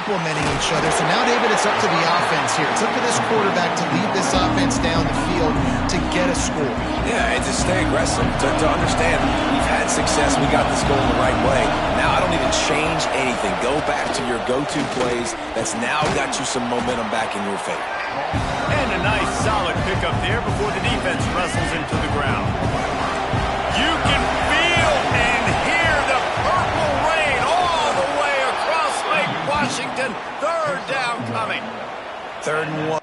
complementing each other. So now, David, it's up to the offense here. It's up to this quarterback to lead this offense down the field to get a score. Yeah, and to stay aggressive, to understand we've had success, we got this going the right way. Now I don't need to change anything. Go back to your go-to plays. That's now got you some momentum back in your favor. And a nice solid pickup there before the defense wrestles into the ground. You can feel and hear the purple rain all the way across Lake Washington. Third down coming. 3rd and 1.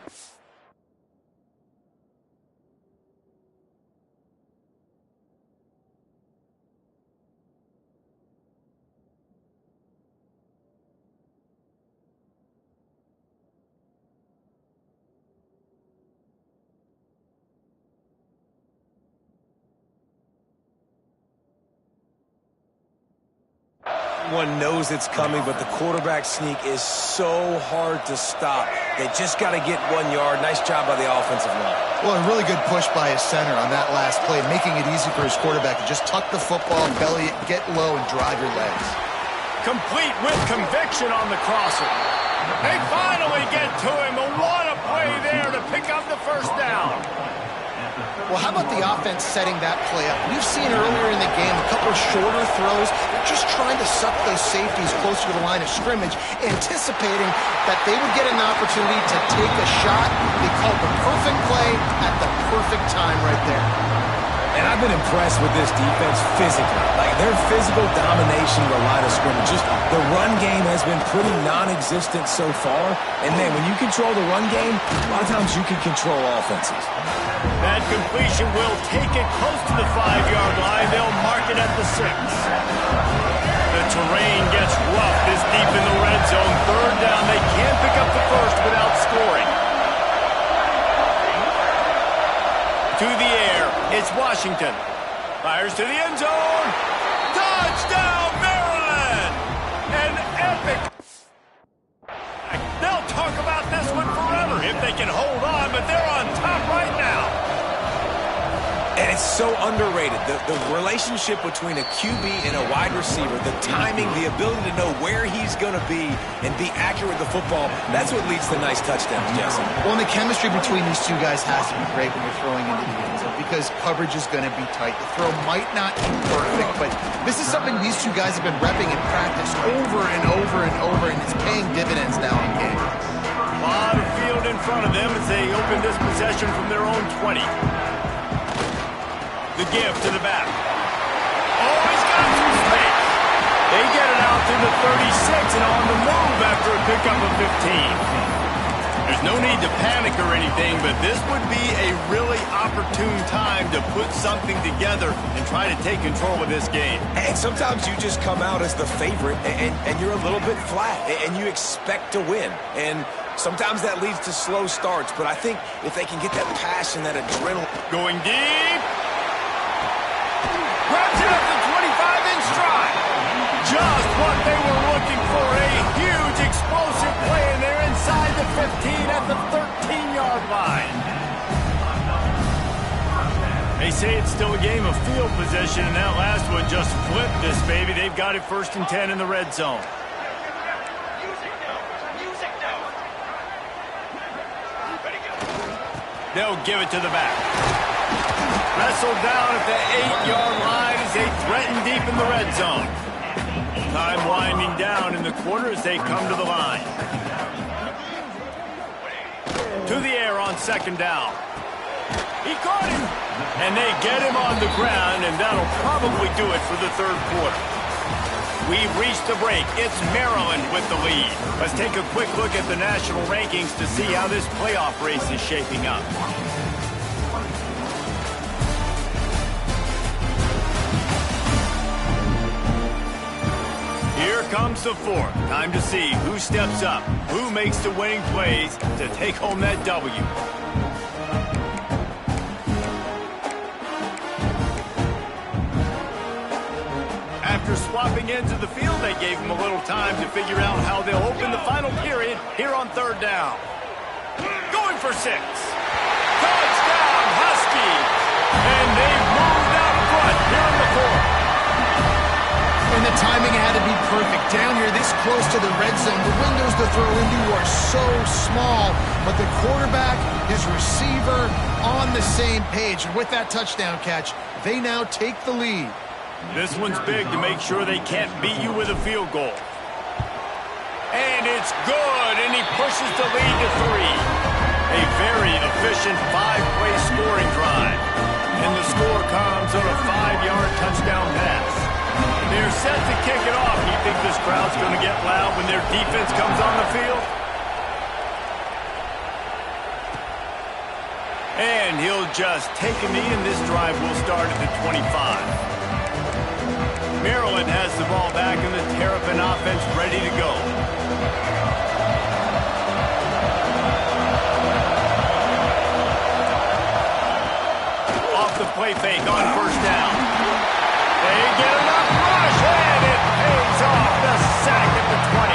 Everyone knows it's coming, but the quarterback sneak is so hard to stop. They just got to get 1 yard. Nice job by the offensive line. Well, a really good push by his center on that last play, making it easy for his quarterback to just tuck the football, belly it, get low, and drive your legs. Complete with conviction on the crosser. They finally get to him. What a play there to pick up the first down. Well, how about the offense setting that play up? We've seen earlier in the game a couple of shorter throws. They're just trying to suck those safeties closer to the line of scrimmage, anticipating that they would get an opportunity to take a shot. They called the perfect play at the perfect time right there. And I've been impressed with this defense physically. Like, their physical domination of the line of scrimmage. Just the run game has been pretty non-existent so far. And then when you control the run game, a lot of times you can control offenses. That completion will take it close to the 5-yard line. They'll mark it at the 6. The terrain gets rough this deep in the red zone. 3rd down. They can't pick up the first without scoring. To the air, it's Washington. Fires to the end zone. Touchdown, Maryland! An epic. They'll talk about this one forever if they can hold on, but they're on top right now. And it's so underrated. The relationship between a QB and a wide receiver, the timing, the ability to know where he's going to be and be accurate with the football, that's what leads to nice touchdowns, Jesse. Well, and the chemistry between these two guys has to be great when you're throwing into the end zone because coverage is going to be tight. The throw might not be perfect, but this is something these two guys have been repping in practice over and over and over, and it's paying dividends now in games. A lot of field in front of them as they open this possession from their own 20. The give to the back. Oh, he's got some space. They get it out to the 36 and on the move after a pickup of 15. There's no need to panic or anything, but this would be a really opportune time to put something together and try to take control of this game. And sometimes you just come out as the favorite and you're a little bit flat and you expect to win. And sometimes that leads to slow starts, but I think if they can get that passion, that adrenaline. Going deep. Grabs it up to 25 in stride. Just what they were looking for. A huge explosive play, and they're inside the 15 at the 13-yard line. They say it's still a game of field possession, and that last one just flipped this baby. They've got it 1st and 10 in the red zone. They'll give it to the back. Wrestled down at the 8-yard line as they threaten deep in the red zone. Time winding down in the quarter as they come to the line. To the air on 2nd down. He caught him. And they get him on the ground, and that'll probably do it for the 3rd quarter. We've reached the break. It's Maryland with the lead. Let's take a quick look at the national rankings to see how this playoff race is shaping up. Here comes the 4th. Time to see who steps up, who makes the winning plays to take home that W. After swapping ends of the field, they gave him a little time to figure out how they'll open the final period here on 3rd down. Going for 6. Touchdown, Huskies! And they've moved out front here in the 4th. And the timing had to be perfect. Down here, this close to the red zone, the windows to throw into are so small, but the quarterback, his receiver, on the same page. And with that touchdown catch, they now take the lead. This one's big to make sure they can't beat you with a field goal. And it's good, and he pushes the lead to 3. A very efficient 5-play scoring drive. And the score comes on a 5-yard touchdown pass. They're set to kick it off. You think this crowd's going to get loud when their defense comes on the field? And he'll just take a knee, and this drive will start at the 25. Maryland has the ball back, and the Terrapin offense ready to go. Off the play fake on first down. They get enough rush, and it pays off. The sack at the 20.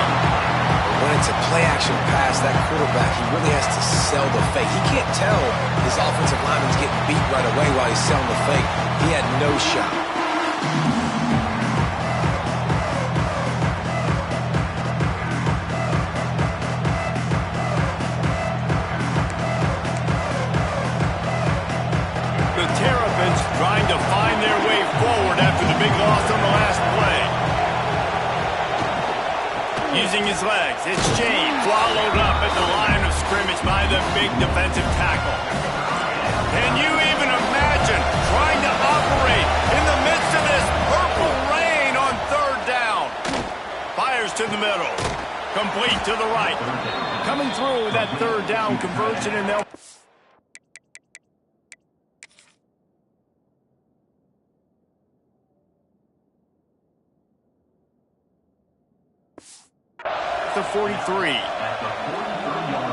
When it's a play-action pass, that quarterback, he really has to sell the fake. He can't tell his offensive lineman's getting beat right away while he's selling the fake. He had no shot. The Terrapins trying to find their way forward after the big loss on the last play. Using his legs, it's James, swallowed up at the line of scrimmage by the big defensive tackle. Can you even imagine trying to operate in the midst of this purple rain on third down? Fires to the middle, complete to the right. Coming through with that third down conversion, and they'll... The 43.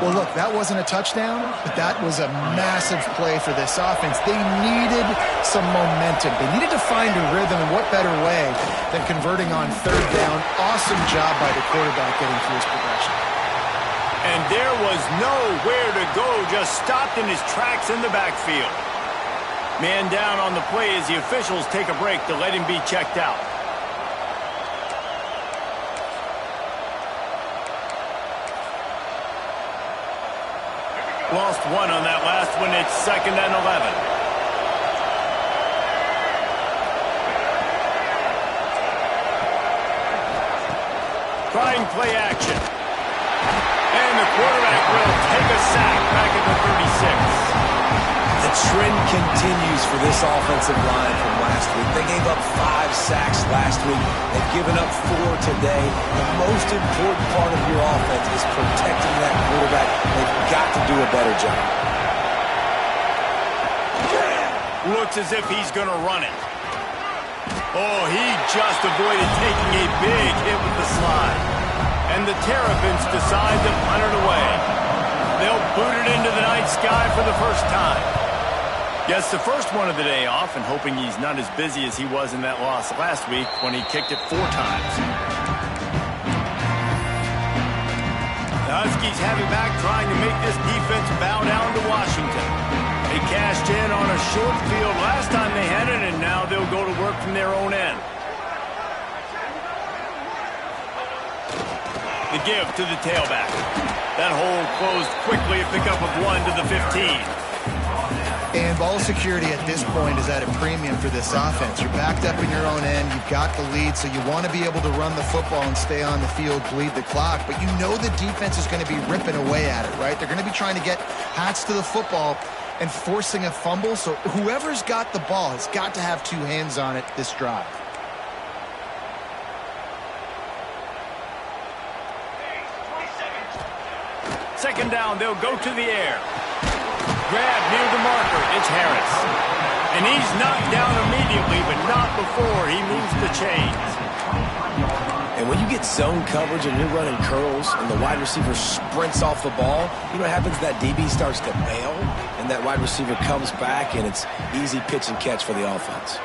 Well, look, that wasn't a touchdown, but that was a massive play for this offense. They needed some momentum. They needed to find a rhythm, and what better way than converting on third down. Awesome job by the quarterback getting through his progression. And there was nowhere to go, just stopped in his tracks in the backfield. Man down on the play as the officials take a break to let him be checked out. Lost one on that last one. It's 2nd and 11. Trying play action. And the quarterback will take a sack back at the 36. The trend continues for this offensive line from last week. They gave up 5 sacks last week. They've given up 4 today. The most important part of your offense is protecting that quarterback. They've got to do a better job. Looks as if he's going to run it. Oh, he just avoided taking a big hit with the slide. And the Terrapins decide to punt it away. They'll boot it into the night sky for the first time. Gets the first one of the day off, and hoping he's not as busy as he was in that loss last week when he kicked it 4 times. The Huskies have it back, trying to make this defense bow down to Washington. They cashed in on a short field last time they had it, and now they'll go to work from their own end. The give to the tailback. That hole closed quickly, a pickup of 1 to the 15. And ball security at this point is at a premium for this offense. You're backed up in your own end. You've got the lead, so you want to be able to run the football and stay on the field, bleed the clock. But you know the defense is going to be ripping away at it, right? They're going to be trying to get hats to the football and forcing a fumble. So whoever's got the ball has got to have 2 hands on it this drive. Second down, they'll go to the air. Grab near the marker, it's Harris. And he's knocked down immediately, but not before he moves the chains. And when you get zone coverage and you're running curls and the wide receiver sprints off the ball, you know what happens? That DB starts to bail, and that wide receiver comes back, and it's easy pitch and catch for the offense.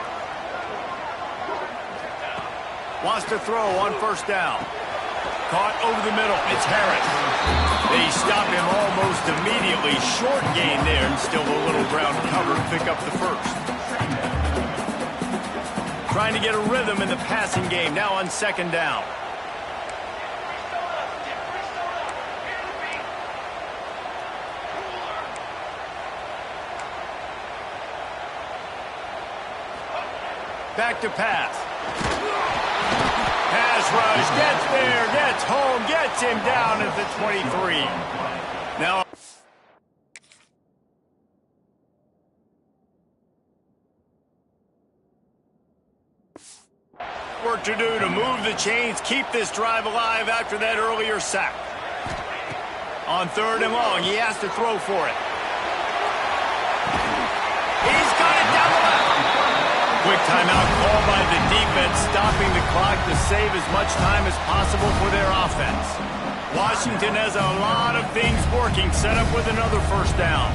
Wants to throw on first down. Caught over the middle. It's Harris. They stop him almost immediately. Short gain there, and still a little ground cover to pick up the first. trying to get a rhythm in the passing game now on second down. Back to pass. Pass rush, gets there, gets home, gets him down at the 23. Now, work to do to move the chains, keep this drive alive after that earlier sack. On third and long, he has to throw for it. He's got it down the left. Quick timeout called by the defense, stopping the clock to save as much time as possible for their offense. Washington has a lot of things working, set up with another first down.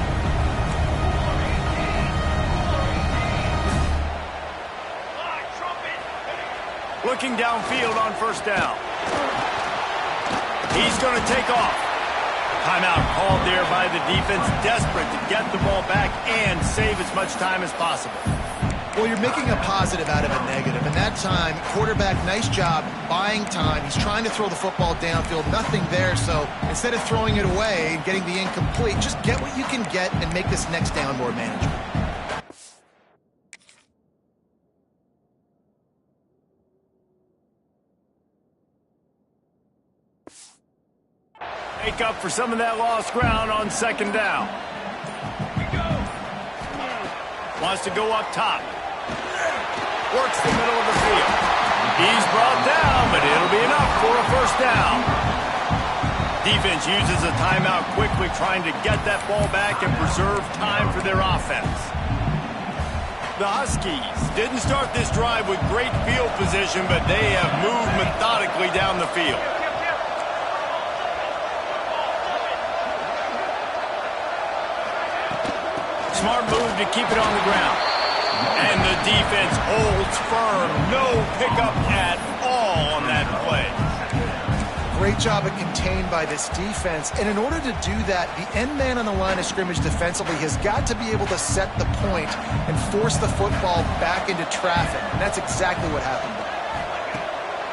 Looking downfield on first down. He's going to take off. Timeout called there by the defense, desperate to get the ball back and save as much time as possible. Well, you're making a positive out of a negative. And that time, quarterback, nice job buying time. He's trying to throw the football downfield. Nothing there. So instead of throwing it away and getting the incomplete, just get what you can get and make this next down more manageable. Make up for some of that lost ground on second down. Wants to go up top. Works the middle of the field. He's brought down, but it'll be enough for a first down. Defense uses a timeout quickly, trying to get that ball back and preserve time for their offense. The Huskies didn't start this drive with great field position, but they have moved methodically down the field. Smart move to keep it on the ground. And the defense holds firm. No pickup at all on that play. Great job at contained by this defense. And in order to do that, the end man on the line of scrimmage defensively has got to be able to set the point and force the football back into traffic. And that's exactly what happened.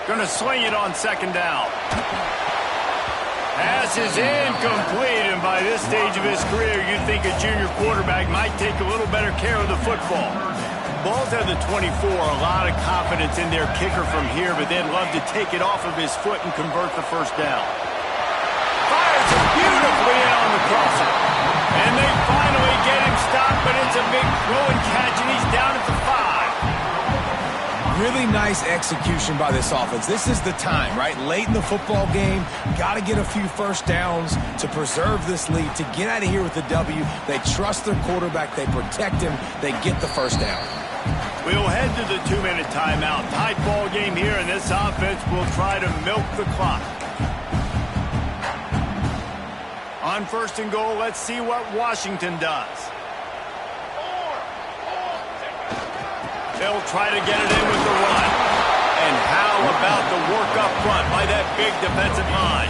Going to swing it on second down. Pass is incomplete, and by this stage of his career, you'd think a junior quarterback might take a little better care of the football. Ball's at the 24, a lot of confidence in their kicker from here, but they'd love to take it off of his foot and convert the first down. Fires it beautifully in on the crosser. And they finally get him stopped, but it's a big throw and catch, and he's down at the 5. Really nice execution by this offense. This is the time, right? Late in the football game, got to get a few first downs to preserve this lead, to get out of here with the W. They trust their quarterback. They protect him. They get the first down. We'll head to the 2-minute timeout. Tight ball game here, and this offense will try to milk the clock. On first and goal, let's see what Washington does. They'll try to get it in with the run. And how about the work up front by that big defensive line?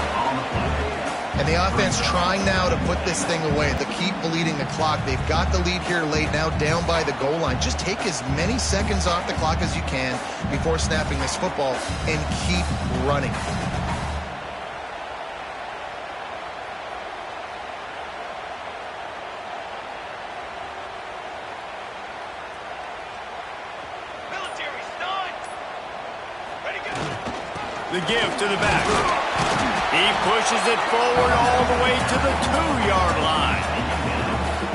And the offense trying now to put this thing away. They keep bleeding the clock. They've got the lead here late, now down by the goal line. Just take as many seconds off the clock as you can before snapping this football and keep running. The give to the back. He pushes it forward all the way to the 2-yard line.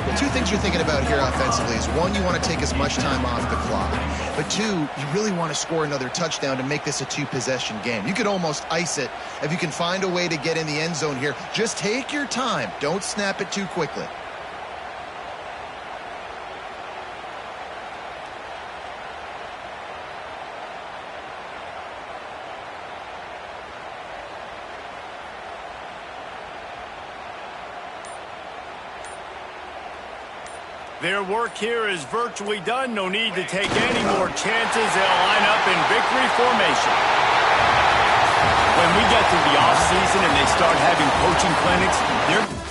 Well, two things you're thinking about here offensively is, one, you want to take as much time off the clock. But two, you really want to score another touchdown to make this a 2-possession game. You could almost ice it if you can find a way to get in the end zone here. Just take your time. Don't snap it too quickly. Their work here is virtually done. No need to take any more chances. They'll line up in victory formation. When we get to the off season and they start having coaching clinics, they're